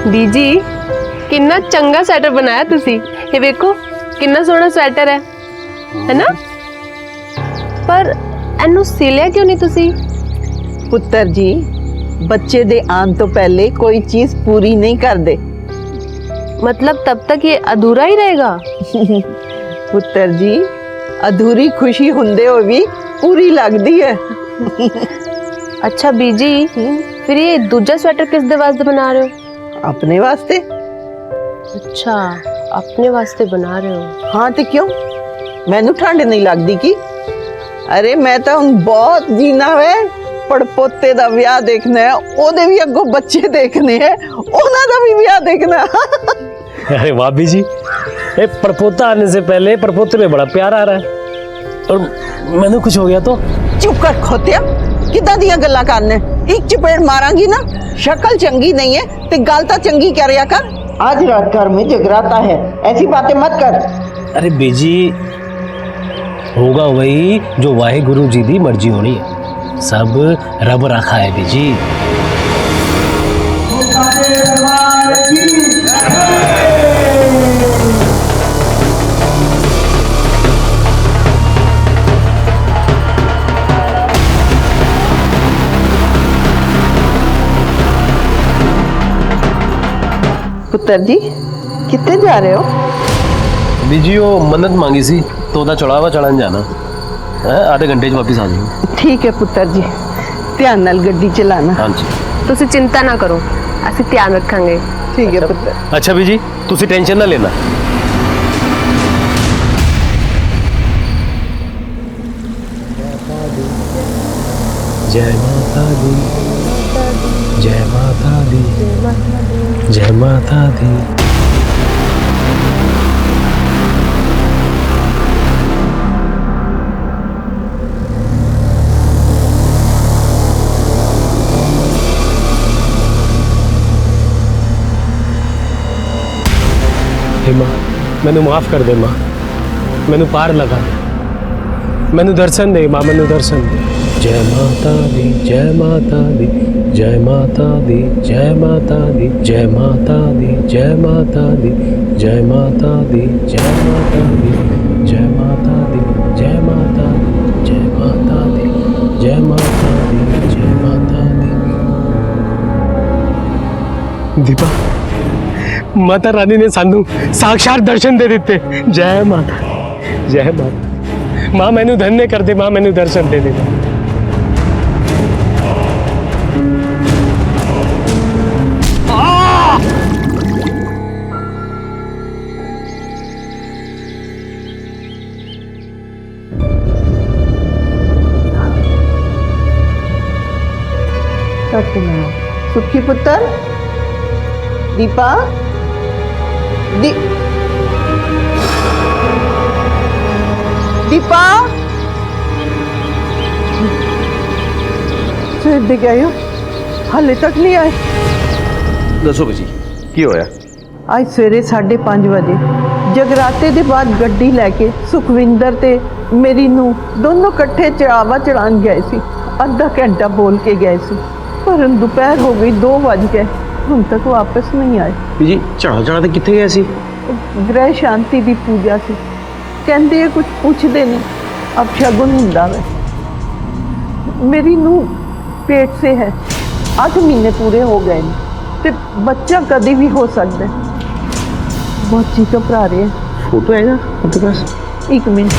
बीजी किन्ना चंगा स्वेटर बनाया तुसी। ये देखो किन्ना सोहना स्वेटर है ना? पर एनू सिलिया क्यों नहीं तुसी? पुत्र जी, बच्चे दे आन तो पहले कोई चीज पूरी नहीं कर दे। मतलब तब तक ये अधूरा ही रहेगा? पुत्र जी, अधूरी खुशी हुंदे हो भी पूरी लगदी है। अच्छा बीजी, फिर ये दूजा स्वेटर किस दे वास्ते बना रहे हो? अपने वास्ते। अच्छा, अपने वास्ते बना रहे हो? हाँ तो क्यों, मैनू ठंड नहीं लगदी की? अरे मैं तो हुण बहुत जीना है, पड़पोते दा विआह देखना है, ओदे भी अगों बच्चे देखने हैं, ओना दा भी विआह देखना है। अरे वाह बीजी, ये परपोता आने से पहले परपोते में बड़ा प्यार आ रहा है, और मैंने कुछ हो गया तो? चुप कर खोतिया, किदां दियां गल्लां करने? एक चपेड़ मारांगी ना, शक्ल चंगी नहीं है ते गल तां चंगी करिया कर। आज रात घर में जगराता है, ऐसी बातें मत कर। अरे बीजी, होगा वही जो वाहे गुरु जी दी मर्जी होनी है, सब रब रखा है बीजी। पुत्र जी, कितने जा रहे हो? बीजी वो मन्नत मांगी सी तो ओदा चढ़ावा चढ़ान जाना है, आधे घंटे च वापिस आ जाऊंगा। ठीक है पुत्र जी, ध्यान नाल गड्डी चलाना। हाँ जी। तुसी चिंता ना करो, ਅਸੀਂ ध्यान रखांगे। ठीक है पुत्र। अच्छा बीजी, तुसी टेंशन ना लेना। जय माता दी, जय माता दी, जय माता दी। हे मां, मैनू माफ कर दे मां, मैनू पार लगा दे, मैनू दर्शन दे मां, मैनू दर्शन दे। जय माता दी, जय माता दी, जय माता दी, जय माता दी, जय माता दी, जय माता दी, जय माता दी, जय माता दी, जय माता दी, जय माता दी, जय माता दी, जय माता दी, जय माता दी। दीपा, माता रानी ने सानू साक्षात दर्शन दे दिते। जय माता, जय माता। मां मैनू धन्य कर दे, मां मैनू दर्शन दे दे। सतनाम। सुखी पुत्र, दीपा, दीपा, सवेर दे गए हो, हाले तक नहीं आए? दसो जी की होया? आज सवेरे 5:30 बजे जगराते के बाद गड्डी लैके सुखविंदर ते मेरी नूंह दोनों कट्ठे चढ़ावा चढ़ान गए सी। आधा घंटा बोल के गए सी, पर दोपहर हो गई, 2 बज गए, हम तक वापस नहीं आए। जी चढ़ा चढ़ाते कितने गए सी? ग्रह शांति की पूजा सी, कहते हैं कुछ पूछते नहीं, अब शगुन हुंदा वे। मेरी नूंह पेट से है, 8 महीने पूरे हो गए ने, ते बच्चा कभी भी हो सकता है। बहुत जी घबरा रहे हैं। फोटो है ना आपके पास? 1 मिनट।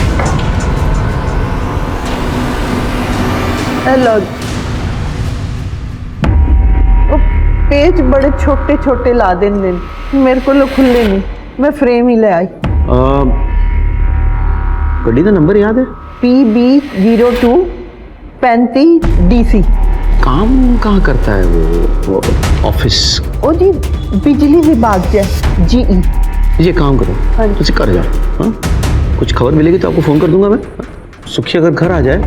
हेलो, पेज बड़े छोटे छोटे ला देंगे, मेरे को खुले नहीं, मैं फ्रेम ही ले आई। गड्डी का नंबर याद है? PB02 35 DC। काम कहाँ करता है वो ऑफिस? ओ जी बिजली विभाग से GE। ये काम करो, हाँ। तुझे कर जाओ। हाँ, कुछ खबर मिलेगी तो आपको फ़ोन कर दूंगा मैं। सुखी अगर घर आ जाए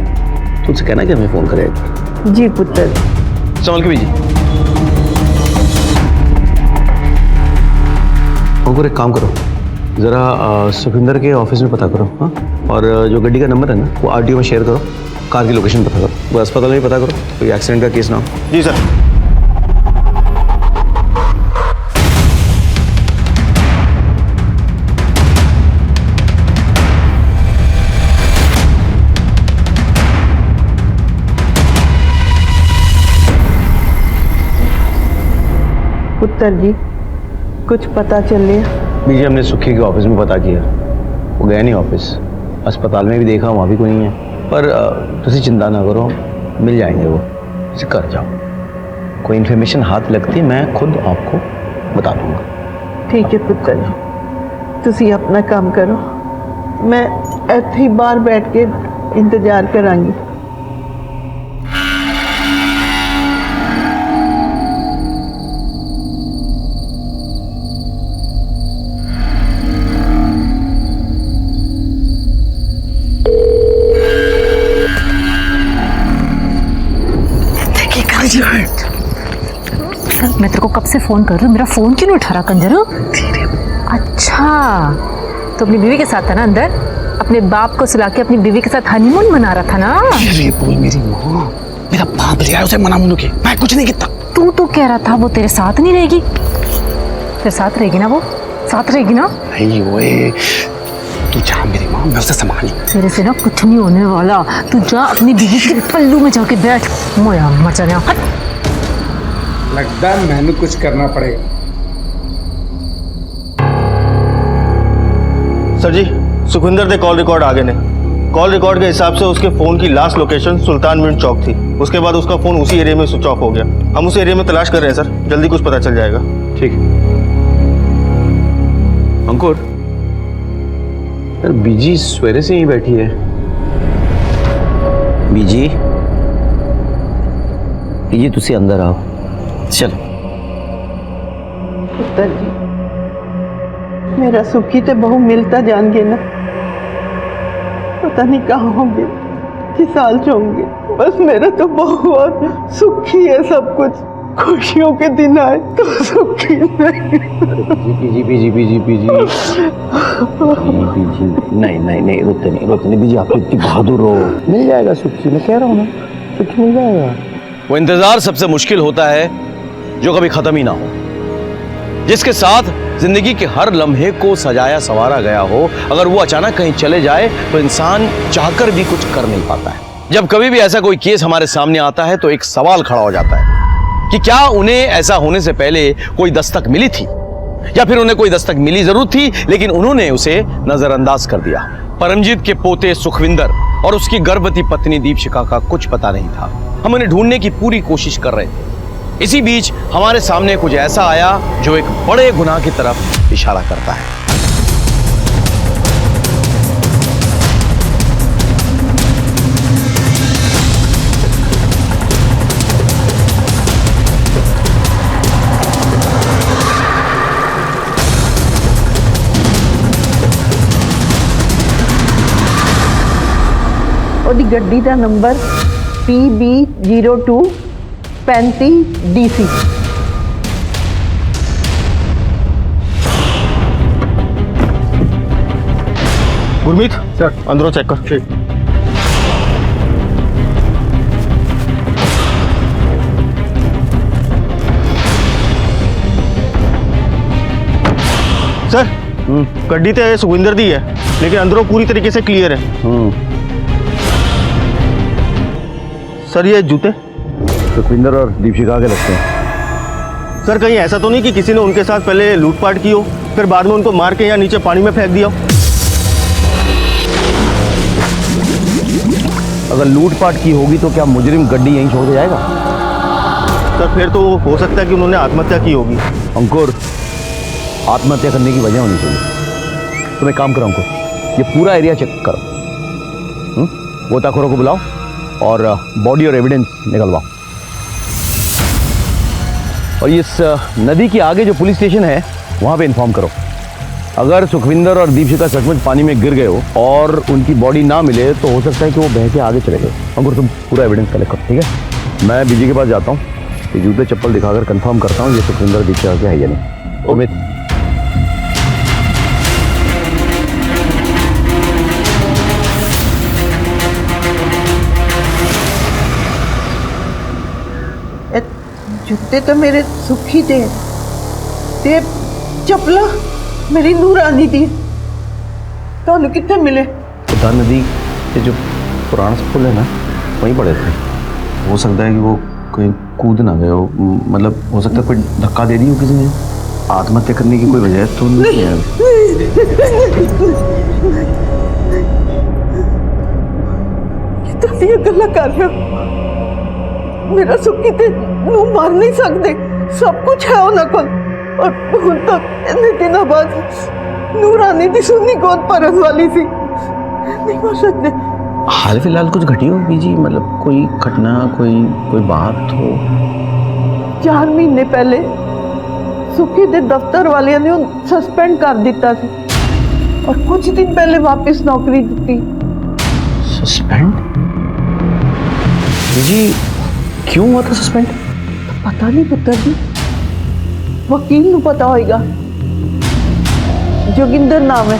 तो उससे कहना कि हमें फ़ोन करेगा। जी पुत्र। संभाल के बीजी। और एक काम करो, ज़रा सुखविंदर के ऑफिस में पता करो। हाँ, और जो गड्डी का नंबर है ना वो RTO में शेयर करो, कार की लोकेशन पता करो, वो अस्पताल में पता करो, कोई एक्सीडेंट का केस ना हो। जी सर। पुत्र जी कुछ पता चले? बीजी हमने सुखी के ऑफिस में पता किया, वो गया नहीं ऑफिस। अस्पताल में भी देखा, वहाँ भी कोई नहीं है। पर तुसी चिंता ना करो, मिल जाएंगे वो, इसे कर जाओ। कोई इन्फॉर्मेशन हाथ लगती मैं खुद आपको बता दूंगा। ठीक है पुत्र जी, तुसी अपना काम करो, मैं ਇੱਥੇ ही बाहर बैठ के इंतजार करांगी। मैं तेरे को कब से फोन कर रही हूँ, मेरा फोन क्यों नहीं उठा रहा कंजर? अच्छा, तो अपनी बीवी के साथ था ना अंदर, अपने बाप को सुला के अपनी बीवी के साथ हनीमून मना रहा था ना? ये बोल मेरी माँ, मेरा बाप ले आया उसे मना मुनु के, मैं कुछ नहीं कहता। तू तो कह रहा था वो तेरे साथ नहीं रहेगी, तेरे साथ रहेगी ना? वो साथ रहेगी ना? नहीं ओए, तू जा मेरी माँ, मैं उसे संभाली। तेरे से ना कुछ नहीं होने वाला, तू जा अपनी बीवी के पल्लू में जाके बैठ। मोया मर जाने, हट। लगता है मैंने कुछ करना पड़ेगा। सर जी, सुखविंदर दे कॉल रिकॉर्ड आगे ने। कॉल रिकॉर्ड के हिसाब से उसके फोन की लास्ट लोकेशन सुल्तान मिंट चौक थी। उसके बाद उसका फोन उसी एरिया में स्विच ऑफ हो गया। हम उस एरिया में तलाश कर रहे हैं सर, जल्दी कुछ पता चल जाएगा। ठीक है अंकुर, यार बीजी सवेरे से ही बैठी है। बीजी, बीजी तुसी अंदर आओ। चलो। पुत्र जी, मेरा सुखी तो बहु मिलता जान गए ना, पता नहीं कहाँ होंगे, किस हाल से होंगे। बस मेरा तो बहुत सुखी है, सब कुछ खुशियों के दिन आए तो सुखी नहीं। बीजी बीजी बीजी बीजी बीजी नहीं नहीं नहीं, रोते नहीं बीजी, आप इतनी बहादुर हो। मिल जाएगा सुखी, मैं कह रहा हूँ ना, सुखी मिल जाएगा। वो इंतजार सबसे मुश्किल होता है जो कभी खत्म ही ना हो, जिसके साथ जिंदगी के हर लम्हे को सजाया संवारा गया हो। अगर वो अचानक कहीं चले जाए तो इंसान चाहकर भी कुछ कर नहीं पाता है। जब कभी भी ऐसा कोई केस हमारे सामने आता है तो एक सवाल खड़ा हो जाता है कि क्या उन्हें ऐसा होने से पहले कोई दस्तक मिली थी, या फिर उन्हें कोई दस्तक मिली जरूर थी लेकिन उन्होंने उसे नजरअंदाज कर दिया। परमजीत के पोते सुखविंदर और उसकी गर्भवती पत्नी दीपशिखा का कुछ पता नहीं था। हम उन्हें ढूंढने की पूरी कोशिश कर रहे थे। इसी बीच हमारे सामने कुछ ऐसा आया जो एक बड़े गुनाह की तरफ इशारा करता है। ਉਹਦੀ ਗੱਡੀ ਦਾ number PB02 35 DC। Gurmeet sir, अंदरों चेक कर। सर, गड्डी तो सुखविंदर दी है लेकिन अंदरों पूरी तरीके से क्लियर है। सर ये जूते सुखविंदर और दीपशिखा के लगते हैं। सर कहीं ऐसा तो नहीं कि किसी ने उनके साथ पहले लूटपाट की हो फिर बाद में उनको मार के या नीचे पानी में फेंक दिया हो? अगर लूटपाट की होगी तो क्या मुजरिम गड्डी यहीं छोड़ के जाएगा? सर फिर तो हो सकता है कि उन्होंने आत्महत्या की होगी। अंकुर, आत्महत्या करने की वजह होनी चाहिए। तुम एक काम करो अंकुर, ये पूरा एरिया चेक करो, गोताखोरों को बुलाओ और बॉडी और एविडेंस निकलवाओ। और इस नदी के आगे जो पुलिस स्टेशन है वहाँ पे इन्फॉर्म करो। अगर सुखविंदर और दीपशिखा सचमुच पानी में गिर गए हो और उनकी बॉडी ना मिले तो हो सकता है कि वो बह के आगे चले गए। अंकुर तुम पूरा एविडेंस कलेक्ट करो, ठीक है? मैं बीजी के पास जाता हूँ, ये जूते चप्पल दिखाकर कंफर्म करता हूँ ये सुखविंदर दीपशिखा के है या नहीं। उम्मीद जूते तो मेरे सुखी थे ते चपला मेरी नूरानी दी ਤੁਹਾਨੂੰ कितने मिले? उद्यान नदी के जो पुराना पुल है ना वहीं पड़े थे। हो सकता है कि वो कहीं कूद ना गए हो, मतलब हो सकता है कोई धक्का दे दी हो किसी ने। आत्महत्या करने की कोई वजह तो नहीं है। ये गल्ला कर रहे हो, मेरा सुखी ते नू मार नहीं सकते, सब कुछ है उन्हें को। और हुण तक इतने दिनों बाद नूरानी दी सुन्नी गोद भरन वाली सी, नहीं मार सकते। हाल फिलहाल कुछ घटी हो बीजी, मतलब कोई घटना, कोई बात हो? 4 महीने पहले सुखी दे दफ्तर वाले ने सस्पेंड कर दिता सी और कुछ दिन पहले वापस नौकरी दी। सस्पेंड? बीजी क्यों हुआ था सस्पेंड? पता नहीं पुत्र जी, वकील नू पता होएगा, जोगिंदर नाम है।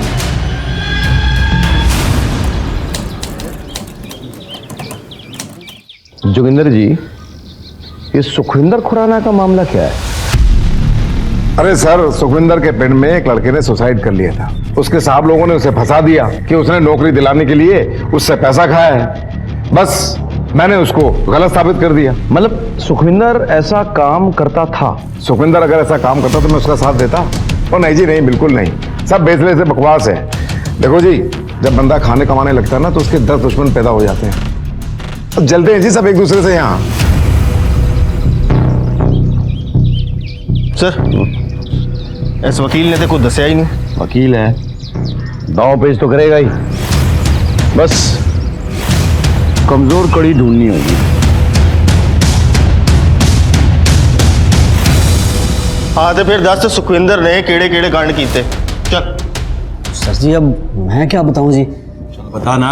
जोगिंदर जी, ये सुखविंदर खुराना का मामला क्या है? अरे सर, सुखविंदर के पिंड में एक लड़के ने सुसाइड कर लिया था। उसके साहब लोगों ने उसे फंसा दिया कि उसने नौकरी दिलाने के लिए उससे पैसा खाया है। बस मैंने उसको गलत साबित कर दिया। मतलब सुखविंदर ऐसा काम करता था? सुखविंदर अगर ऐसा काम करता तो मैं उसका साथ देता? और नहीं जी, नहीं, बिल्कुल नहीं। सब बेचले से बकवास है। देखो जी, जब बंदा खाने कमाने लगता है ना तो उसके 10 दुश्मन पैदा हो जाते हैं। अब जलते हैं जी सब एक दूसरे से यहाँ। सर, इस वकील ने तो कुछ दसिया ही नहीं। वकील है, दाव पेश तो करेगा ही। बस कमजोर कड़ी ढूंढनी होगी। हाँ तो फिर दस सुखविंदर ने केड़े केड़े कांड कीते, चल। सर जी अब मैं क्या बताऊं जी। बता ना।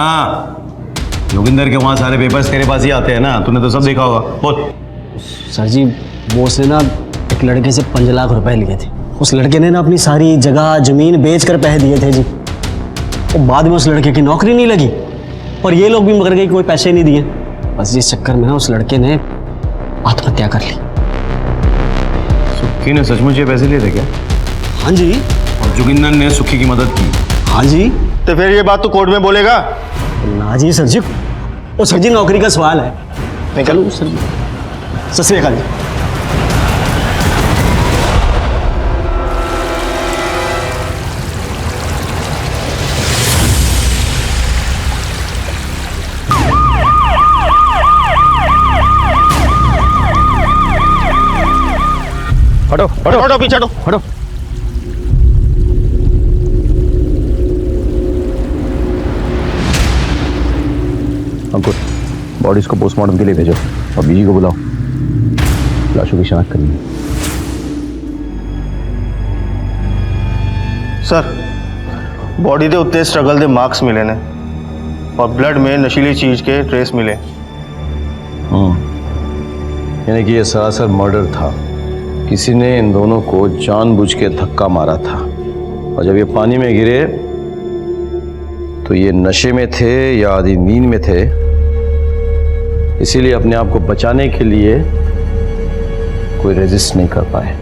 जोगिंदर के वहां सारे पेपर्स तेरे पास ही आते हैं ना, तूने तो सब देखा होगा। बोल। सर जी वो उसने ना एक लड़के से 5 लाख रुपए लिए थे। उस लड़के ने ना अपनी सारी जगह जमीन बेच कर पैसे दिए थे जी। और बाद में उस लड़के की नौकरी नहीं लगी और ये लोग भी मगर गए, कोई पैसे नहीं दिए। बस इस चक्कर में ना उस लड़के ने आत्महत्या कर ली। सुखी ने सचमुच ये पैसे लिए थे क्या? हाँ जी। और जोगिंदर ने सुखी की मदद की? हाँ जी। तो फिर ये बात तू कोर्ट में बोलेगा? ना जी सर जी, वो सर जी नौकरी का सवाल है। निकल सर जी। सत श्री अकाल जी। हटो हटो हटो, पीछे हटो। हटो। अंकुर, बॉडीज को पोस्टमार्टम के लिए भेजो और बीजी को बुलाओ, लाशों की शिनाख्त करनी है। सर, बॉडी के उत्ते स्ट्रगल के मार्क्स मिले ने और ब्लड में नशीली चीज के ट्रेस मिले। यानी कि यह सरासर मर्डर था। किसी ने इन दोनों को जानबूझ के धक्का मारा था और जब ये पानी में गिरे तो ये नशे में थे या आधी नींद में थे, इसीलिए अपने आप को बचाने के लिए कोई रेजिस्ट नहीं कर पाए।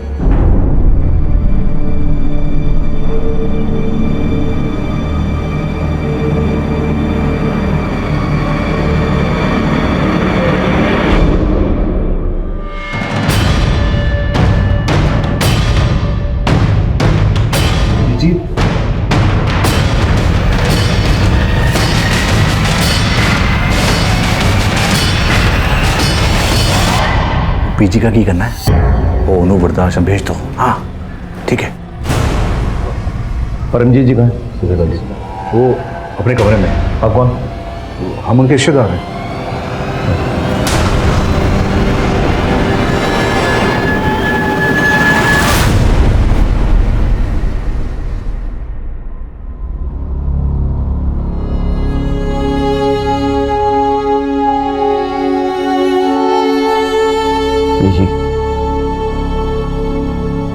पीजी का की करना है? वो उन्होंने वृद्धाश्रम भेज दो। हाँ ठीक है। परमजीत जी कहाँ हैं? वो अपने कमरे में। आप कौन? हम उनके रिश्तेदार हैं।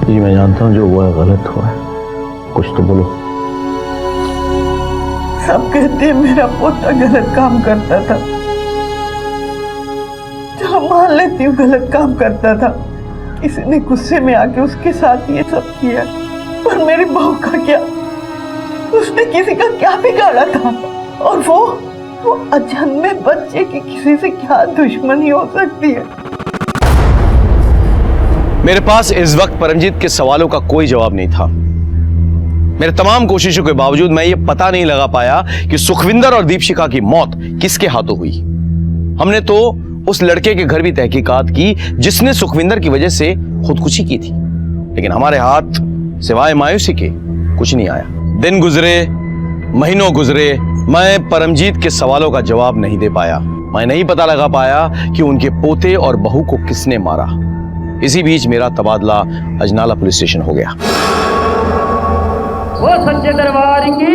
जी मैं जानता हूँ जो हुआ है गलत हुआ है, कुछ तो बोलो। सब कहते हैं मेरा पोता गलत काम करता था, चलो मान लेती हूँ गलत काम करता था, किसी ने गुस्से में आके उसके साथ ये सब किया। पर मेरी बहू का क्या? उसने किसी का क्या बिगाड़ा था? और वो अजन्मे बच्चे की किसी से क्या दुश्मनी हो सकती है? मेरे पास इस वक्त परमजीत के सवालों का कोई जवाब नहीं था। मेरे तमाम कोशिशों के बावजूद मैं ये पता नहीं लगा पाया कि सुखविंदर और दीपशिखा की मौत किसके हाथों हुई। हमने तो उस लड़के के घर भी तहकीकात की जिसने सुखविंदर की वजह से खुदकुशी की थी, लेकिन हमारे हाथ सिवाय मायूसी के कुछ नहीं आया। दिन गुजरे, महीनों गुजरे, मैं परमजीत के सवालों का जवाब नहीं दे पाया। मैं नहीं पता लगा पाया कि उनके पोते और बहू को किसने मारा। इसी बीच मेरा तबादला अजनाला पुलिस स्टेशन हो गया। वो सच्चे दरबार की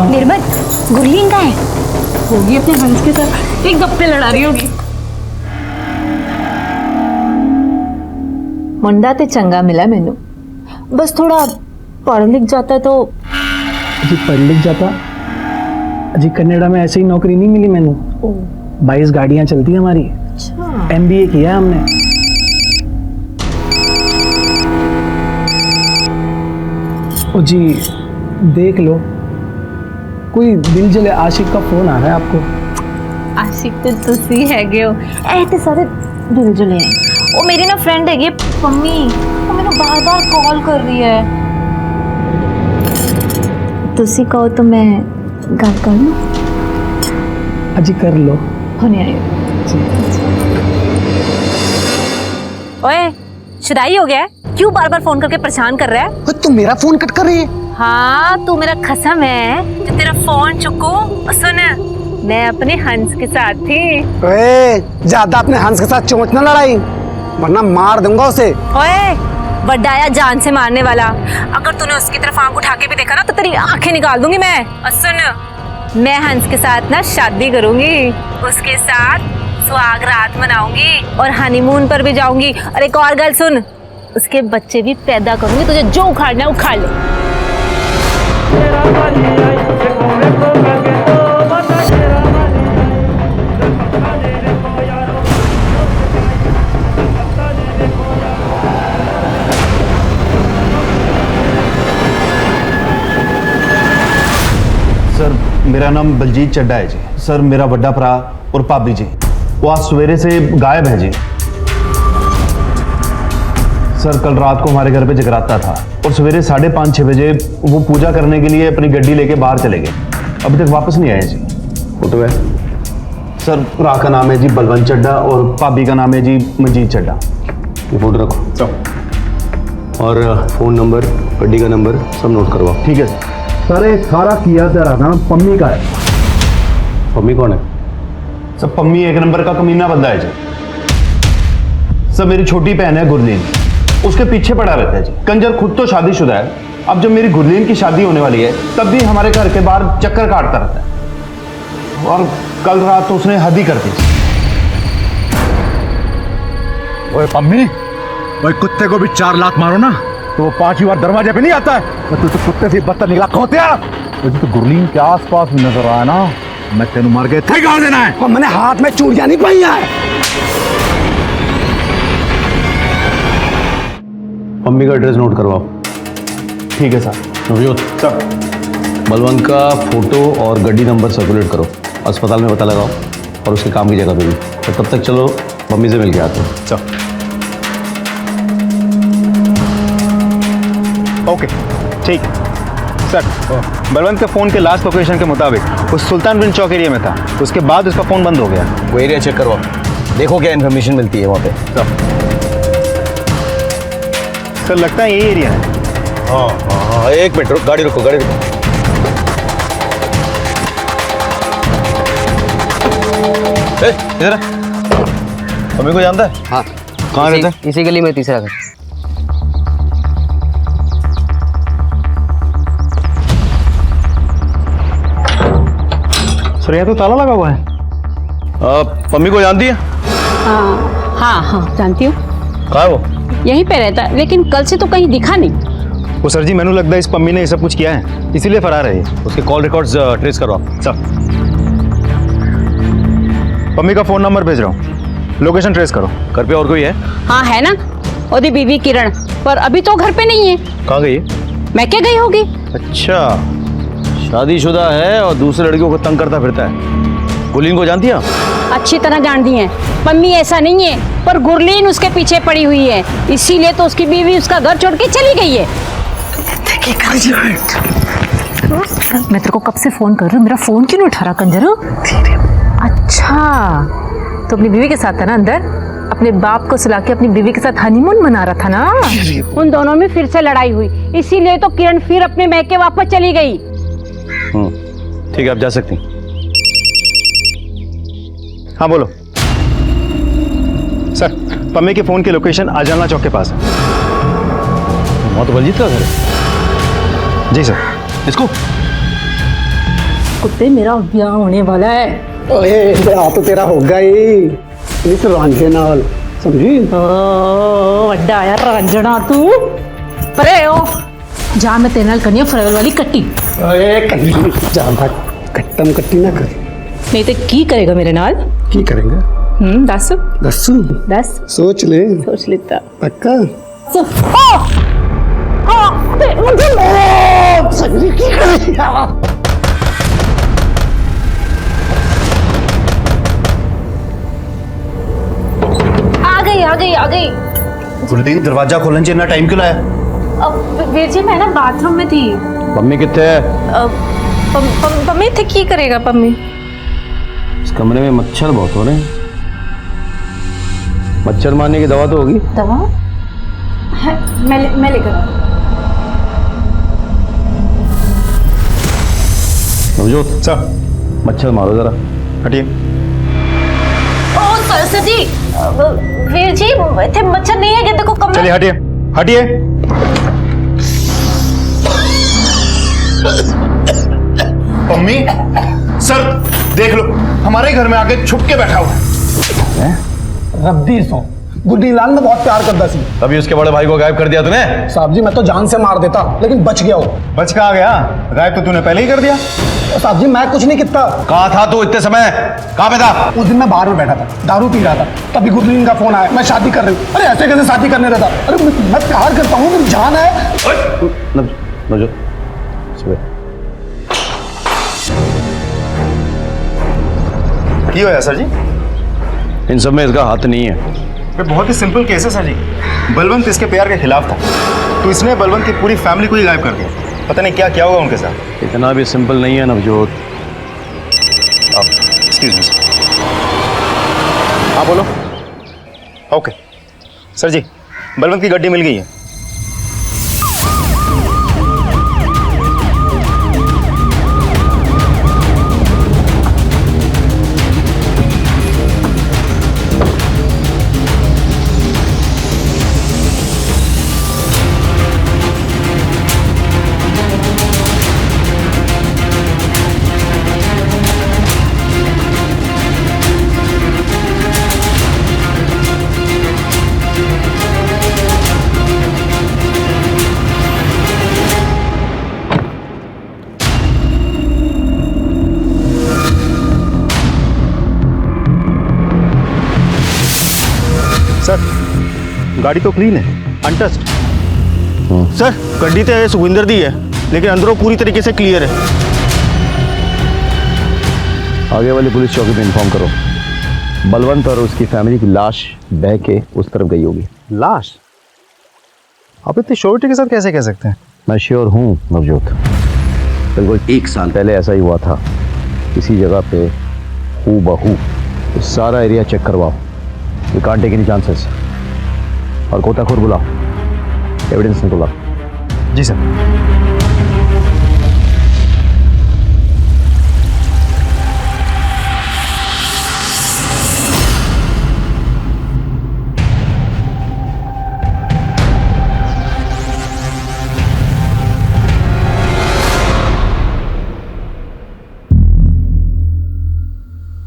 निर्मल, गुरलीन का है? होगी अपने हंस के साथ एक गप्पे लड़ा रही होगी। मुंडा ते चंगा मिला मैनू, बस थोड़ा पढ़ लिख जाता तो। जी पढ़ लिख जाता जी, कनाडा में ऐसे ही नौकरी नहीं मिली मैंने। 22 गाड़ियां चलती हैं हमारी। अच्छा। MBA किया है हमने। ओ जी देख लो, कोई दिल जले आशिक का फोन आ रहा है आपको। आशिक तो तुसी हैगे हो, ऐते सारे दिल जले हैं। वो मेरी ना फ्रेंड हैगी पम्मी, वो मैंने बार बार कॉल कर रही है। तुसी कहो तो मैं गल कर लूं? अजी कर लो। होने आई ओए, शुदाई हो गया है? क्यों बार बार फोन करके परेशान कर रहा है? तू मेरा फोन कट कर रही है? हाँ, तू मेरा खसम है जो तेरा फोन चुकू। सुन, मैं अपने हंस के साथ थी। ओए, ज्यादा अपने हंस के साथ चोंच ना लड़ाई, वरना मार दूंगा उसे। ओए, बड्डाया जान से मारने वाला, अगर तूने उसकी तरफ आंख उठा के भी देखा ना तो तेरी आंखें निकाल दूंगी मैं। और सुन, मैं हंस के साथ ना शादी करूंगी, उसके साथ सुहाग रात मनाऊंगी और हनीमून पर भी जाऊंगी। और एक और गल सुन, उसके बच्चे भी पैदा करूंगी, तुझे जो उखाड़ना है उखाड़ ले। सर मेरा नाम बलजीत चड्डा है जी। सर मेरा बड़ा भरा और भाभी जी वो आज सवेरे से गायब है जी। सर कल रात को हमारे घर पे जगराता था और सवेरे 5:30-6 बजे वो पूजा करने के लिए अपनी गड्डी लेके बाहर चले गए, अभी तक वापस नहीं आए जी। फोटो है सर, भरा का नाम है जी बलवंत चड्डा और भाभी का नाम है जी मंजीत चड्डा। ये फोटो रखो और फ़ोन नंबर, गड्डी का नंबर सब नोट करवाओ। ठीक है सर। सर ये सारा किया तेरा नाम पम्मी का है। पम्मी कौन है? सर पम्मी 1 नंबर का कमीना बंदा है जी। सर मेरी छोटी बहन है गुरलीन, उसके पीछे पड़ा रहता है जी। कंजर खुद तो शादीशुदा है, अब जब मेरी गुरलीन की शादी होने वाली है तब भी हमारे घर के बाहर चक्कर काटता रहता है। और कल रात तो उसने हद ही कर दी। ओए पम्मी, ओए कुत्ते को भी 4 लात मारो ना तो वो 5 बार दरवाजे पे नहीं आता है। तू तो कुत्ते से बदतर निकला खोतिया। तो गुरलीन के आसपास नजर आया ना, मैं तेन मार के थे गाड़ देना है। मैंने हाथ में चूड़ियां नहीं पाई है। मम्मी का एड्रेस नोट करवाओ। ठीक है सर। नवजोत सर बलवंत का फोटो और गड्डी नंबर सर्कुलेट करो, अस्पताल में पता लगाओ और उसके काम की जगह पे भी। तो तब तक चलो मम्मी से मिल के आते हैं। सर ओके ठीक सर। बलवंत के फ़ोन के लास्ट लोकेशन के मुताबिक वो सुल्तान बिन चौक एरिया में था, उसके बाद उसका फ़ोन बंद हो गया। वो एरिया चेक करवाओ, देखो क्या इन्फॉर्मेशन मिलती है वहाँ पे। सर लगता है यही एरिया है। हाँ, 1 मिनट रुक, गाड़ी रुको, गाड़ी रुको। इधर आ। मम्मी को जानता है? हाँ। कहाँ रहता है? इसी गली में तीसरा घर। सर यहाँ तो ताला लगा हुआ है। मम्मी को जानती है? हाँ जानती हूँ। कहाँ है वो? यहीं पे रहता है, लेकिन कल से तो कहीं दिखा नहीं। वो सर जी मैंने लगता है इस पम्मी ने ये सब कुछ किया है, इसीलिए फरार है। उसके कॉल रिकॉर्ड्स ट्रेस करो आप। सर पम्मी का फोन नंबर भेज रहा हूँ, लोकेशन ट्रेस करो। घर पे और कोई है? हाँ है ना, ओदी बीवी किरण, पर अभी तो घर पे नहीं है। कहाँ गई है? मैं क्या गई होगी? अच्छा, शादीशुदा है और दूसरे लड़कियों को तंग करता फिरता है। गुरलीन को जानती है? अच्छी तरह जानती हैं। मम्मी ऐसा नहीं है, पर गुरलीन उसके पीछे पड़ी हुई है, इसीलिए तो उसकी बीवी उसका घर छोड़ के चली गई है। मैं तेरे को कब से फोन कर रही हूँ, मेरा फोन क्यों नहीं उठा रहा कंजर? अच्छा, तो अपनी बीवी के साथ था ना अंदर, अपने बाप को सुला के अपनी बीवी के साथ हनीमून मना रहा था ना। उन दोनों में फिर से लड़ाई हुई, इसीलिए तो किरण फिर अपने मैके वापस चली गई। ठीक है, आप जा सकती हैं। हाँ बोलो सर, पम्मी के फोन की लोकेशन आजाना चौक के पास है। वहाँ तो बलजीत का घर है। जी सर। इसको कुत्ते, मेरा ब्याह होने वाला है। ओए ब्याह तो तेरा होगा ही इस रांझे नाल, समझी? वड्डा आया रांझना तू। परे ओ जा, मैं तेरे नाल करनी फरवल वाली कट्टी। ओए कट्टी जा भाग, कट्टम कट्टी ना कर। नहीं तो की करेगा मेरे नाल? की करेंगे? दस दसू दस सोच ले, सोच लेता। पक्का? सगली की करेगा? आ गई। गुरलीन, दरवाजा खोलने चाहिए ना, टाइम क्यों लाया? अब वीर जी, मैं ना बाथरूम में थी। मम्मी कितने है? पम्मी थे, की करेगा पम्मी? इस कमरे में मच्छर बहुत हो रहे हैं। मच्छर मारने की दवा तो होगी? दवा है, मैं लेकर। नवजोत सर मच्छर मारो जरा। हटिए। ओ सरस्वती, वीर जी इतने मच्छर नहीं है कि देखो कमरे। चलिए हटिए हटिए। पम्मी, सर देख लो, हमारे घर में आके छुप के बैठा हुआ है। रब्दी सो गुड्डी लाल में बहुत प्यार करता सी। तभी उसके बड़े भाई को गायब कर दिया तूने? साहब जी मैं तो जान से मार देता, लेकिन बच गया वो। बच कहाँ गया? गायब तो तूने पहले ही कर दिया। साहब जी मैं कुछ नहीं किया। कहाँ था तू इतने समय? कहाँ पे था? उस दिन मैं बाहर में बैठा था, दारू पी रहा था, तभी गुरलीन का फोन आया, मैं शादी कर रही हूँ। अरे ऐसे कैसे शादी करने रहता? अरे मैं प्यार करता हूँ, मेरी जान है। नवजोत की होया सर जी? इन सब में इसका हाथ नहीं है। ये बहुत ही सिंपल केस है सर जी। बलवंत इसके प्यार के खिलाफ था, तो इसने बलवंत की पूरी फैमिली को ही गायब कर दिया। पता नहीं क्या क्या होगा उनके साथ। इतना भी सिंपल नहीं है नवजोत। Excuse me sir. हाँ बोलो। ओके सर जी, बलवंत की गड्डी मिल गई है। सर गाड़ी तो क्लीन है, अनटच्ड। सर गड्डी तो सुखविंदर दी है, लेकिन अंदरों पूरी तरीके से क्लियर है। आगे वाली पुलिस चौकी पे इन्फॉर्म करो। बलवंत और उसकी फैमिली की लाश बह के उस तरफ गई होगी। लाश? आप इतनी श्योरिटी के साथ कैसे कह सकते हैं? मैं श्योर हूँ नवजोत, बिल्कुल 1 साल पहले ऐसा ही हुआ था। इसी जगह पे हूबहू सारा एरिया चेक करवाओ। You can't take any chances. और गोताखोर बुलाओ, एविडेंस निकलाओ। जी सर।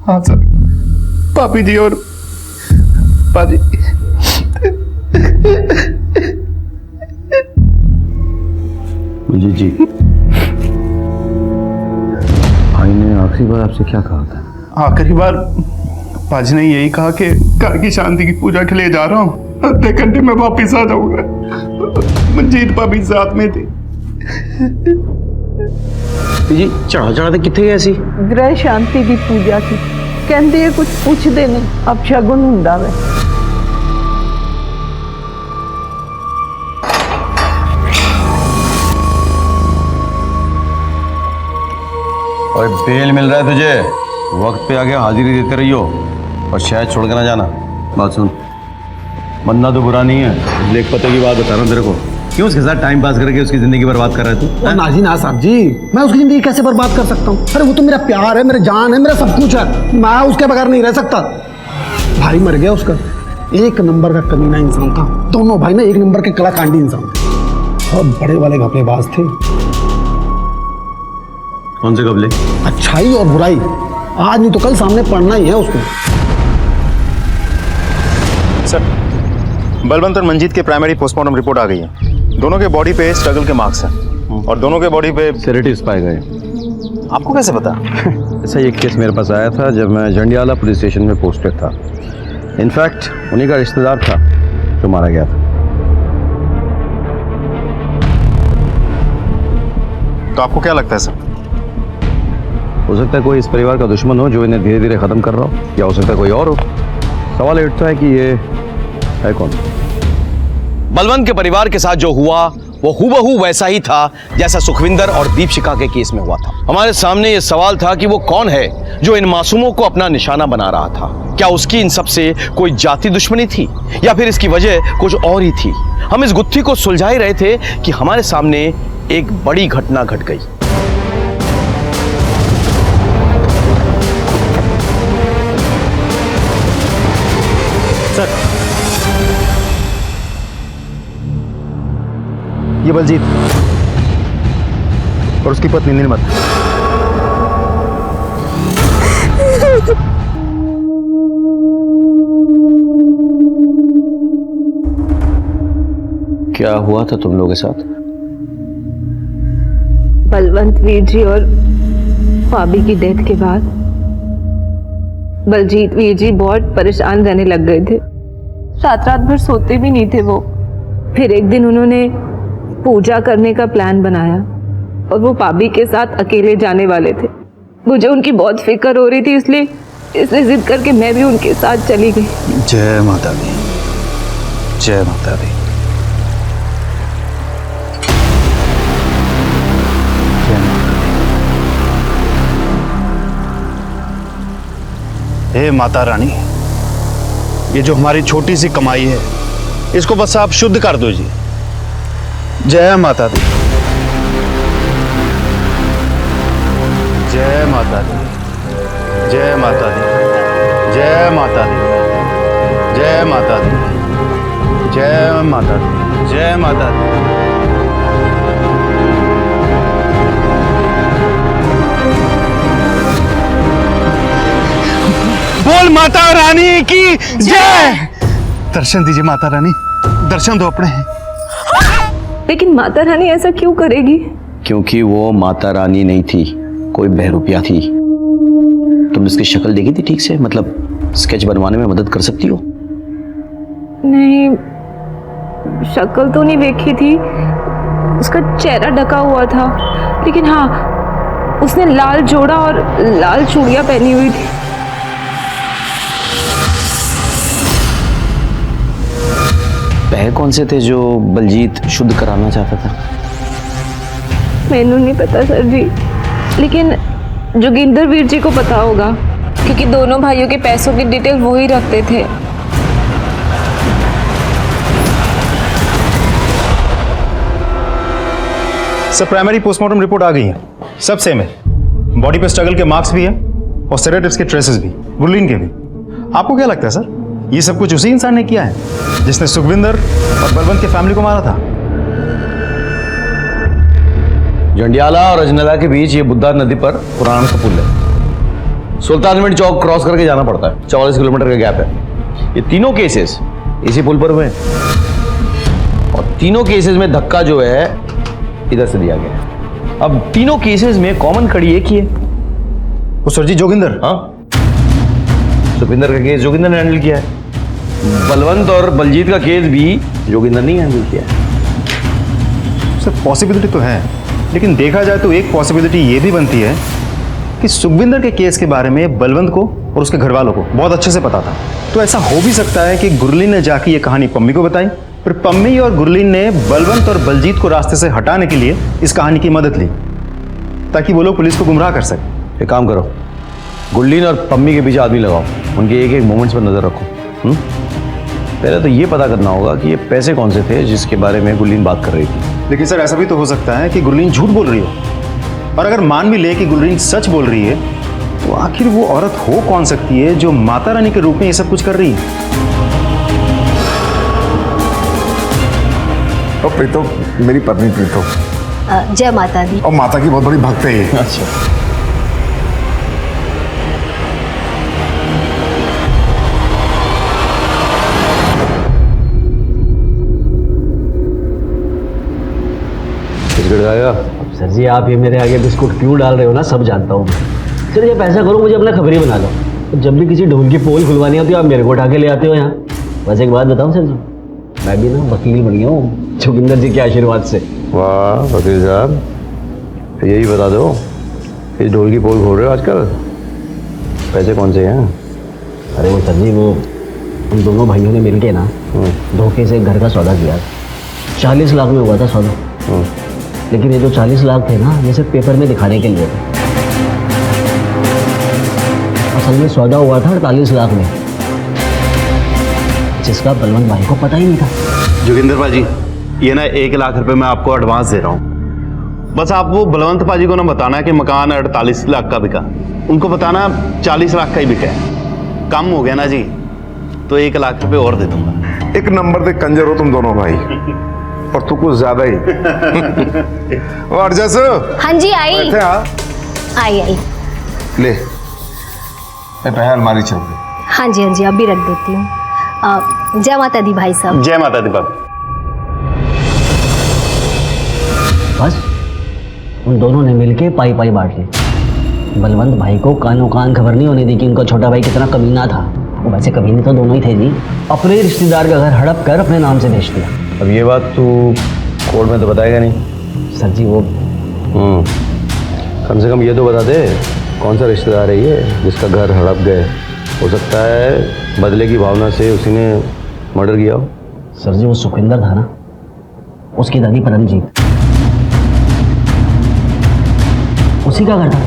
हाँ सर, पापी जी और पाजी। जी भाई ने आखिरी बार आपसे क्या कहा था? आखिरी बार पाजी ने यही कहा कि घर की शांति की पूजा के लिए जा रहा हूँ, आधे घंटे में वापिस आ जाऊंगा। मंजीत भाभी साथ में थी। जी चढ़ा चढ़ा कितने गए सी? ਗ੍ਰਹਿ ਸ਼ਾਂਤੀ ਦੀ ਪੂਜਾ ਸੀ। ਕਹਿੰਦੇ ਇਹ ਕੁਝ ਪੁੱਛਦੇ ਨੇ, ਅਪਸ਼ਗੁਨ ਹੁੰਦਾ ਵੇ। और बेल मिल रहा है तुझे, वक्त पे आके हाजिरी देते रहियो और शायद छोड़ के ना जाना। बात सुन, बनना तो बुरा नहीं है, लेख पते की बात बता रहा हूँ तेरे को। क्यों उसके साथ टाइम पास करके उसकी जिंदगी बर्बाद कर रहा है तू? नाजी ना साहब जी, मैं उसकी जिंदगी कैसे बर्बाद कर सकता हूँ? अरे वो तो मेरा प्यार है, मेरा जान है, मेरा सब कुछ है। मैं उसके बगैर नहीं रह सकता। भाई मर गया उसका, एक नंबर का कमीना इंसान था। दोनों भाई ना एक नंबर के कलाकांडी इंसान थे, बहुत बड़े वाले घपलेबाज थे। कौन से कबले? अच्छाई और बुराई, आज नहीं तो कल सामने पड़ना ही है उसको। सर, बलवंत और मंजीत के प्राइमरी पोस्टमार्टम रिपोर्ट आ गई है। दोनों के बॉडी पे स्ट्रगल के मार्क्स हैं और दोनों के बॉडी पे सेडेटिव्स पाए गए। आपको कैसे पता? ऐसा एक केस मेरे पास आया था जब मैं जंडियाला पुलिस स्टेशन में पोस्टेड था। इनफैक्ट उन्हीं का रिश्तेदार था जो मारा गया था। तो आपको क्या लगता है सर? हो सकता है कोई इस परिवार का दुश्मन हो जो इन्हें धीरे धीरे खत्म कर रहा हो, या हो सकता है कोई और हो। सवाल ये उठता है कि ये है कौन? बलवंत के परिवार के साथ जो हुआ वो हूबहू वैसा ही था जैसा सुखविंदर और दीपशिखा के केस में हुआ था। हमारे सामने ये सवाल था कि वो कौन है जो इन मासूमों को अपना निशाना बना रहा था। क्या उसकी इन सब से कोई जाति दुश्मनी थी या फिर इसकी वजह कुछ और ही थी? हम इस गुत्थी को सुलझा ही रहे थे कि हमारे सामने एक बड़ी घटना घट गई। सर, ये बलजीत और उसकी पत्नी नीलमत। क्या हुआ था तुम लोगों के साथ? बलवंत वीर जी और भाभी की डेथ के बाद बलजीत वीर जी बहुत परेशान रहने लग गए थे। रात रात भर सोते भी नहीं थे वो। फिर एक दिन उन्होंने पूजा करने का प्लान बनाया और वो भाभी के साथ अकेले जाने वाले थे। मुझे उनकी बहुत फिक्र हो रही थी, इसलिए जिद करके मैं भी उनके साथ चली गई। जय माता दी, जय माता दी। हे माता रानी, ये जो हमारी छोटी सी कमाई है इसको बस आप शुद्ध कर दो जी। जय माता दी, जय माता दी, जय माता दी, जय माता दी, जय माता दी, जय माता दी, जय माता दी। बोल माता रानी की जय। दर्शन दीजिए माता रानी, दर्शन दो अपने। लेकिन माता रानी ऐसा क्यों करेगी? क्योंकि वो माता रानी नहीं थी, कोई बहरूपिया थी। तुम इसकी शक्ल देखी थी ठीक से? मतलब स्केच बनवाने में मदद कर सकती हो? नहीं, शक्ल तो नहीं देखी थी, उसका चेहरा ढका हुआ था। लेकिन हाँ, उसने लाल जोड़ा और लाल चूड़ियां पहनी हुई थी। पैर कौन से थे जो बलजीत शुद्ध कराना चाहता था? मैनू नहीं पता सर जी, लेकिन जोगिंदर वीर जी को पता होगा क्योंकि दोनों भाइयों के पैसों की डिटेल वो ही रखते थे। सर, प्राइमरी पोस्टमार्टम रिपोर्ट आ गई है, सब सेम है। बॉडी पे स्ट्रगल के मार्क्स भी है और सेडेटिव्स के ट्रेसेस भी, गुरलीन के भी। आपको क्या लगता है सर, ये सब कुछ उसी इंसान ने किया है जिसने सुखविंदर और बलवंत के फैमिली को मारा था? जंडियाला और अजनला के बीच ये बुद्धा नदी पर पुराना सा पुल है। सुल्तानविंड चौक क्रॉस करके जाना पड़ता है, 44 किलोमीटर का गैप है। ये तीनों केसेस इसी पुल पर हुए हैं और तीनों केसेस में धक्का जो है इधर से दिया गया है। अब तीनों केसेस में कॉमन कड़ी एक ही है। वो सर जी जोगिंदर। हाँ, सुखविंदर का केस जोगिंदर ने हैंडल किया है। बलवंत और बलजीत का केस भी जोगिंदर ने हैंडल किया है। सर पॉसिबिलिटी तो है, लेकिन देखा जाए तो एक पॉसिबिलिटी ये भी बनती है कि सुखविंदर के केस के बारे में बलवंत को और उसके घर वालों को बहुत अच्छे से पता था। तो ऐसा हो भी सकता है कि गुरलीन ने जाके ये कहानी पम्मी को बताई, फिर पम्मी और गुरलीन ने बलवंत और बलजीत को रास्ते से हटाने के लिए इस कहानी की मदद ली, ताकि वो लोग पुलिस को गुमराह कर सकें। एक काम करो, गुरलीन और पम्मी के पीछे आदमी लगाओ, उनके एक एक मोमेंट्स पर नजर रखो। पहले तो ये पता करना होगा कि ये पैसे कौन से थे जिसके बारे में गुरलीन बात कर रही थी। लेकिन सर ऐसा भी तो हो सकता है कि गुरलीन झूठ बोल रही हो, और अगर मान भी ले कि गुरलीन सच बोल रही है, तो आखिर वो औरत हो कौन सकती है जो माता रानी के रूप में ये सब कुछ कर रही है? और प्रीतो मेरी पत्नी प्रीतो, जय माता दी। और माता की बहुत बड़ी भक्त है ये। अच्छा, गिड़गाएगा। सर जी आप ये मेरे आगे बिस्कुट क्यों डाल रहे हो ना, सब जानता हूँ। सर ये पैसा करो, मुझे अपना खबरी बना लो। जब भी किसी ढोल की पोल खुलवानी होती है आप मेरे को उठा के ले आते हो यहाँ। बस एक बात बताऊँ सर जी, मैं भी ना वकील बन गया हूँ जोगिंदर जी के आशीर्वाद से। वाह वकील साहब, यही बता दो, इस ढोल की पोल खोल रहे हो आजकल, पैसे कौन से हैं? अरे वो सर जी वो उन दोनों भाइयों ने मिलके ना धोखे से घर का सौदा किया। 40 लाख में हुआ था सौदा, लेकिन ये जो 40 लाख थे ना ये सिर्फ पेपर में दिखाने के लिए थे। असल में सौदा हुआ था 48 लाख में, जिसका बलवंत भाई को पता ही नहीं था। जोगिंदर पाजी, ये ना 1 लाख रुपए मैं आपको एडवांस दे रहा हूँ। बस आप वो बलवंत पाजी को ना बताना कि मकान 48 लाख का बिका, उनको बताना 40 लाख का ही बिका है। कम हो गया ना जी, तो 1 लाख रुपए और दे दूंगा। एक नंबर के कंजर हो तुम दोनों भाई, और तू कुछ ज्यादा ही। और जैसे हाँ जी आई आई आई। ले पहले अलमारी चल गई। हाँ जी अभी रख देती हूँ। जय माता दी भाई साहब। जय माता दी बाबू। बस उन दोनों ने मिलके पाई पाई बांट ली। बलवंत भाई को कानों कान खबर नहीं होने दी कि उनका छोटा भाई कितना कमीना था। वो वैसे कमीने तो दोनों ही थे जी। अपने रिश्तेदार का घर हड़प कर अपने नाम से बेच दिया। अब ये बात तू कोर्ट में तो बताएगा नहीं? सर जी वो कम से कम ये तो बता दे कौन सा रिश्तेदार है ये जिसका घर हड़प गए। हो सकता है बदले की भावना से उसी ने मर्डर किया हो। सर जी वो सुखविंदर था ना, उसकी दादी परमजीत, उसी का घर था।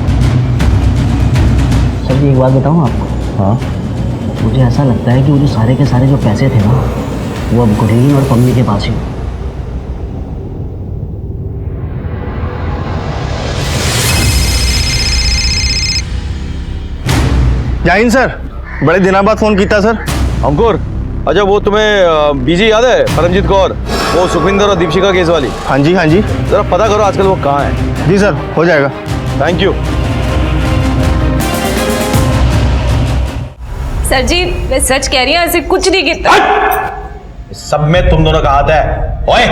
सर जी एक बात बताऊँ आपको? हाँ, मुझे ऐसा लगता है कि वो जो सारे के सारे जो पैसे थे ना वो अब गुरलीन और पम्मी के पास ही। जय हिंद सर, बड़े दिनों बाद फोन किया सर। अंकुर, अच्छा वो तुम्हें बीजी याद है परमजीत कौर, वो सुखविंदर और दीपशिका केस वाली? हाँ जी जरा पता करो आजकल वो कहाँ है। जी सर, हो जाएगा। Thank you. सर जी मैं सच कह रही हूँ, ऐसे कुछ नहीं किया। सब में तुम दोनों का हाथ है। ओए,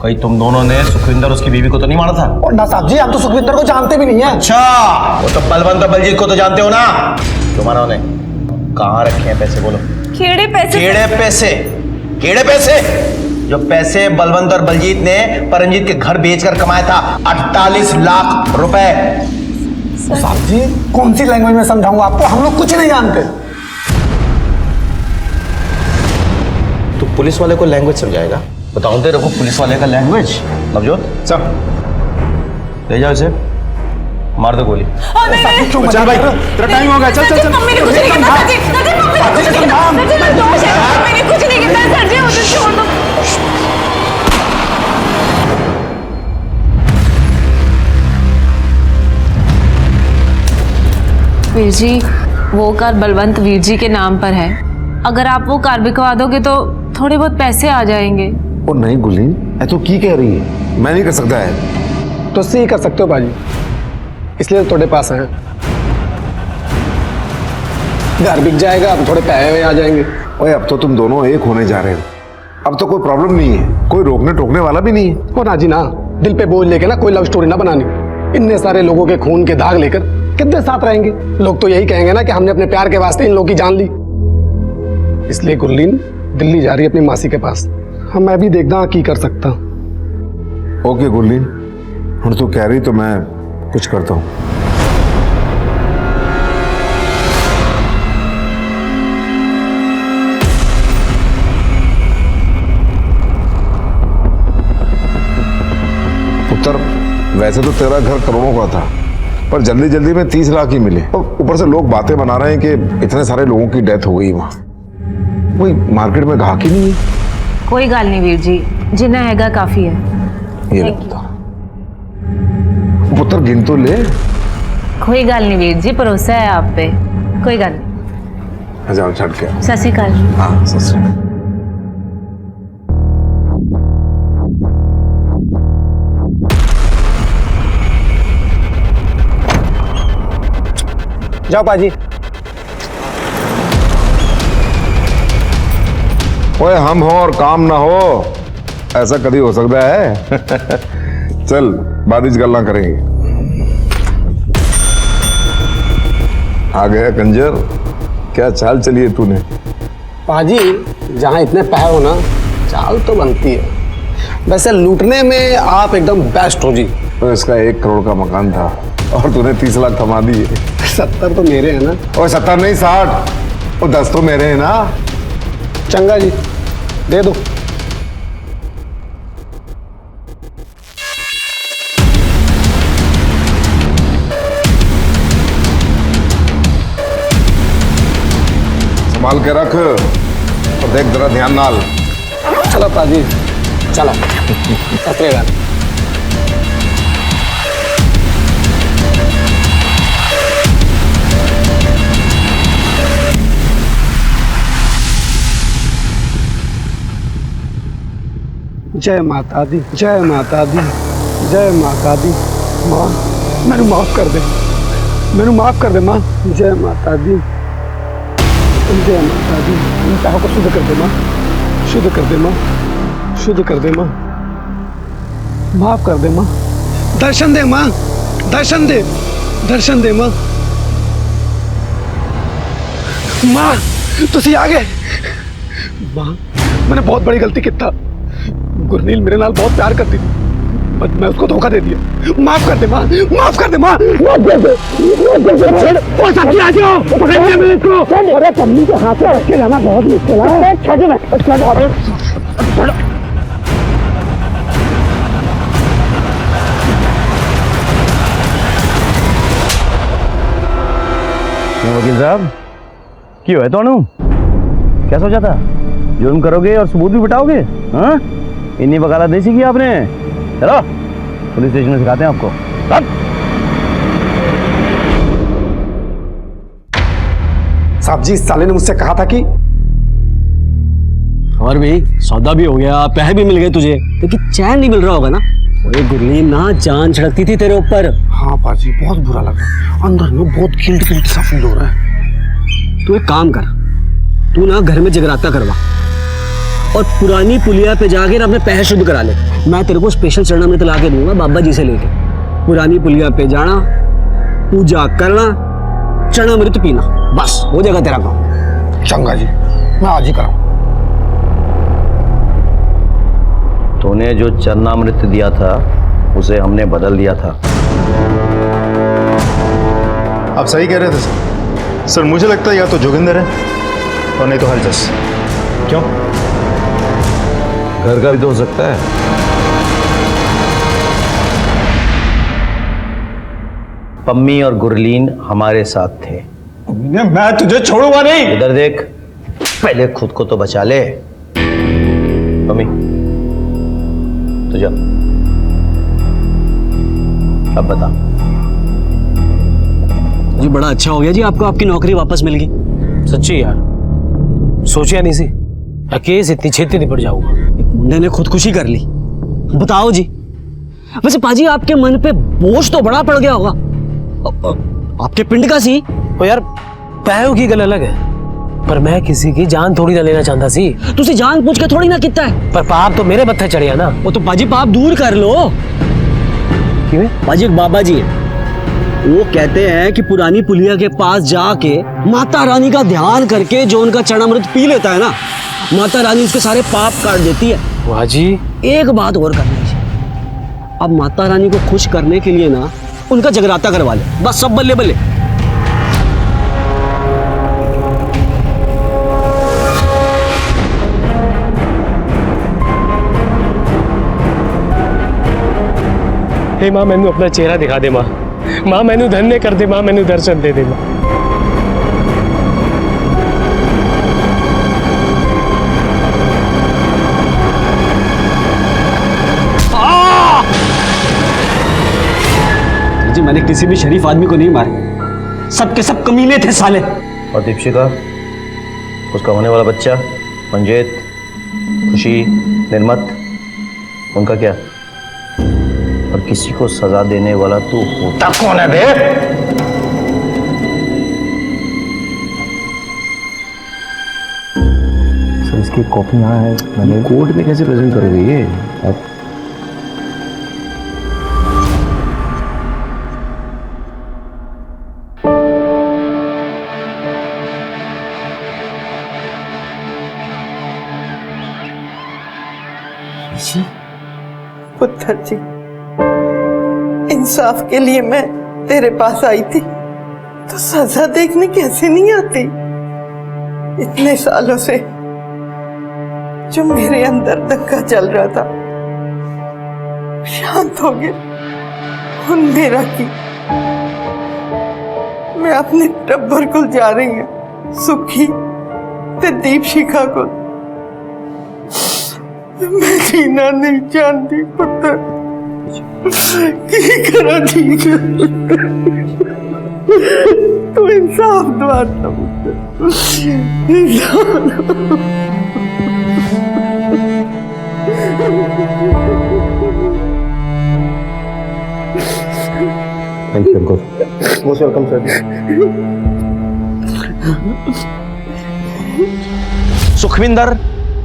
कहीं तुम दोनों ने सुखविंदर उसकी बीवी को तो नहीं मारा था? और ना साहब जी आप तो सुखविंदर को जानते भी नहीं है। अच्छा, वो तो बलवंत और बलजीत को तो जानते हो ना। तुम्हारा ने कहाँ रखे हैं पैसे बोलो? खेड़े पैसे। केड़े पैसे? केड़े पैसे? जो पैसे बलवंत और बलजीत ने परमजीत के घर बेचकर कमाया था 48 लाख रुपए। साहब जी कौन सी लैंग्वेज में समझाऊंगा आपको, हम लोग कुछ नहीं जानते। तो पुलिस वाले को लैंग्वेज समझाएगा? बताओ तेरे को पुलिस वाले का लैंग्वेज। नवजोत सर ले जाओ इसे, मार दो गोली। चल भाई, तेरा टाइम हो गया। चल चल चल। मम्मी ने कुछ नहीं किया सर जी। मैंने कुछ नहीं किया सर जी, मुझे छोड़ दो। वीर जी वो कार बलवंत वीर जी के नाम पर है। अगर आप वो कार बिकवा दोगे तो थोड़े बहुत पैसे आ जाएंगे। ओ नहीं गुरलीन, ऐ तो की कह रही है? मैं नहीं कर सकता है। तो सी कर सकते हो बाजी, इसलिए थोड़े पास हैं। घर बिक जाएगा, अब थोड़े पैसे आ जाएंगे। ओए अब तो तुम दोनों एक होने जा रहे हो, अब तो कोई प्रॉब्लम नहीं है, कोई रोकने टोकने वाला भी नहीं है। और ना जी ना, दिल पे बोझ लेके ना कोई लव स्टोरी ना बनानी। इतने सारे लोगों के खून के दाग लेकर कितने साथ रहेंगे? लोग तो यही कहेंगे ना कि हमने अपने प्यार के वास्ते इन लोगों की जान ली। इसलिए गुरलीन दिल्ली जा रही है अपनी मासी के पास। हाँ, मैं भी देखता की कर सकता। ओके गुरलीन, हम तू कह रही तो मैं कुछ करता हूँ। पुत्र, वैसे तो तेरा घर करोड़ों का था, पर जल्दी जल्दी में 30 लाख ही मिले। और ऊपर से लोग बातें बना रहे हैं कि इतने सारे लोगों की डेथ हो गई वहां। वही मार्केट में ग्राहक ही नहीं है। कोई गल नहीं वीर जी, जिन्ना हैगा काफी है। ये लगता पुत्र गिन तो ले। कोई गल नहीं वीर जी, भरोसा है आप पे, कोई गल नहीं। जाओ छट के। सत श्री अकाल। हाँ, सत श्री अकाल। जाओ पाजी। ओए हम हो और काम ना हो, ऐसा कभी हो सकता है? चल बाद में गल्ला करेंगे। आ गया कंजर, क्या चाल चली है तूने? पाजी, जहाँ इतने पैसे हो ना, चाल तो बनती है। वैसे लूटने में आप एकदम बेस्ट हो जी। तो इसका 1 करोड़ का मकान था और तूने 30 लाख थमा दिए। 70 तो मेरे हैं ना। और 70 नहीं 60, और 10 तो मेरे हैं ना। चंगा जी, दे दो। संभाल के रख और देख जरा ध्यान नाल। चलो पाजी, चलो। सत श्री अकाल। जय माता दी, जय माता दी, जय माता दी। माँ, मैंने माफ कर दे, मैंने माफ कर दे माँ। जय माता दी, जय माता दी। इन पैरों को शुद्ध कर दे माँ, शुद्ध कर दे माँ, शुद्ध कर दे माँ, माफ कर दे माँ। दर्शन दे माँ, दर्शन दे, दर्शन दे माँ। माँ तुसी आ गए। माँ, मैंने बहुत बड़ी गलती की था। गुरनील मेरे नाल बहुत प्यार करती थी, बट मैं उसको धोखा दे दिया। माफ कर दे माँ, माफ कर दे माँ, माफ कर दे। ओ साथी आ जाओ, पकड़ लिया मैंने इसको। अरे पम्मी के हाथ में रख के जाना बहुत मुश्किल है। छोड़ मैं, छोड़। वकील साहब, क्यों है तोनू? क्या सोचा था? जुर्म करोगे और सबूत भी बिठाओगे? हाँ, इतनी वकालत नहीं सीखी आपने। चलो पुलिस स्टेशन में सिखाते हैं आपको। साहब जी, इस साले ने मुझसे कहा था कि और भी सौदा भी हो गया, पैसे भी मिल गए तुझे, लेकिन चैन नहीं मिल रहा होगा ना। ओए गुरलीन ना जान छिड़कती थी तेरे ऊपर। हाँ पाजी, बहुत बुरा लग रहा है, अंदर में बहुत गिल्ट गिल्ट सा फील हो रहा है। तू एक काम कर, तू ना घर में जगराता करवा और पुरानी पुलिया पे जाके ना अपने पैसे शुद्ध करा ले। मैं तेरे को स्पेशल चरणामृत ला के दूंगा बाबा जी से लेके। पुरानी पुलिया पे जाना, पूजा करना, चरणामृत पीना, बस हो जाएगा तेरा काम। चंगा जी, मैं आज ही कराऊं। तूने जो चरणामृत दिया था उसे हमने बदल दिया था। आप सही कह रहे थे सर। सर मुझे लगता है या तो जोगिंदर है और नहीं तो हरजस। क्यों? घर का भी तो हो सकता है। पम्मी और गुरलीन हमारे साथ थे। मैं तुझे छोड़ूंगा नहीं। इधर देख, पहले खुद को तो बचा ले। पम्मी तो जा, अब बता। जी बड़ा अच्छा हो गया जी, आपको आपकी नौकरी वापस मिल गई। सच्ची यार, सोचा नहीं सी केस इतनी छेती निपट जाऊंगा। एक मुंडे ने खुदकुशी कर ली। बताओ जी, वैसे पाजी आपके मन पे बोझ तो बड़ा पड़ गया होगा। आपके पिंड का सी। ओ यार, पैरों की गल अलग है, पर मैं किसी की जान थोड़ी ना लेना चाहता सी। तुसी जान पूछ के थोड़ी ना कितना है। पर पाप तो मेरे मत्थे चढ़िया ना। वो तो पाजी पाप दूर कर लो। किवें? पाजी एक बाबा जी है, वो कहते हैं कि पुरानी पुलिया के पास जाके माता रानी का ध्यान करके जो उनका चरणामृत पी लेता है ना, माता रानी उसके सारे पाप काट देती है। वाह जी। एक बात और कर लीजिए, अब माता रानी को खुश करने के लिए ना उनका जगराता करवा ले, बस सब बल्ले बल्ले। हे माँ, मैनू अपना चेहरा दिखा दे माँ। माँ मैनू धन्य कर दे माँ, मैनू दर्शन दे दे माँ। जी मैंने किसी भी शरीफ आदमी को नहीं मारा, सबके सब कमीने थे साले। और दीपशिका, उसका होने वाला बच्चा, मंजेत, खुशी, निर्मत, उनका क्या? और किसी को सजा देने वाला तू होता कौन है बे? सर इसकी कॉपी यहाँ है, मैंने कोर्ट में कैसे प्रेजेंट करोगे ये आप? पुत्र जी, इंसाफ के लिए मैं तेरे पास आई थी, तो सजा देखने कैसे नहीं आती? इतने सालों से जो मेरे अंदर दंगा चल रहा था शांत हो गया। उन मेरा की मैं अपने टब्बर को जा रही हूँ, सुखी ते दीपशिखा को। मैं जीना नहीं जानती पुत्र, की करा ठीक है, तू इंसाफ दवाता पुत्र, thank you uncle. Most welcome sir. Sukhwinder,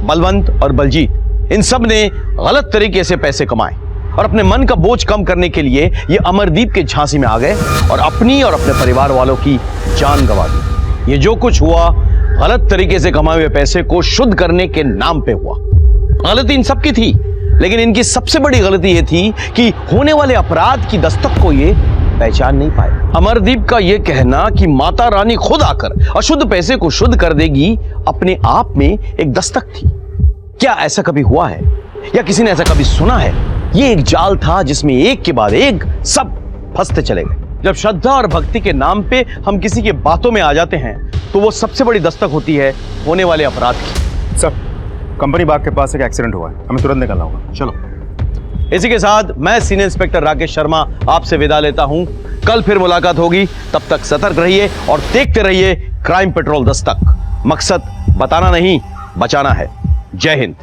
Balwant और बलजीत, इन सब ने गलत तरीके से पैसे कमाए और अपने मन का बोझ कम करने के लिए ये अमरदीप के झांसी में आ गए और अपनी और अपने परिवार वालों की जान गंवा दी। ये जो कुछ हुआ गलत तरीके से कमाए हुए पैसे को शुद्ध करने के नाम पे हुआ। गलती इन सब की थी, लेकिन इनकी सबसे बड़ी गलती ये थी कि होने वाले अपराध की दस्तक को ये पहचान नहीं पाए। अमरदीप का ये कहना कि माता रानी खुद आकर अशुद्ध पैसे को शुद्ध कर देगी अपने आप में एक दस्तक थी। क्या ऐसा कभी हुआ है या किसी ने ऐसा कभी सुना है? ये एक जाल था जिसमें एक के बाद एक सब फंसते चले गए। जब श्रद्धा और भक्ति के नाम पे हम किसी की बातों में आ जाते हैं तो वो सबसे बड़ी दस्तक होती है होने वाले अपराध की। सर, कंपनी बाग के पास एक एक्सीडेंट हुआ है, हमें तुरंत निकलना होगा। चलो। इसी के साथ मैं सीनियर इंस्पेक्टर राकेश शर्मा आपसे विदा लेता हूं। कल फिर मुलाकात होगी, तब तक सतर्क रहिए और देखते रहिए क्राइम पेट्रोल दस्तक। मकसद बताना नहीं, बचाना है। जय हिंद।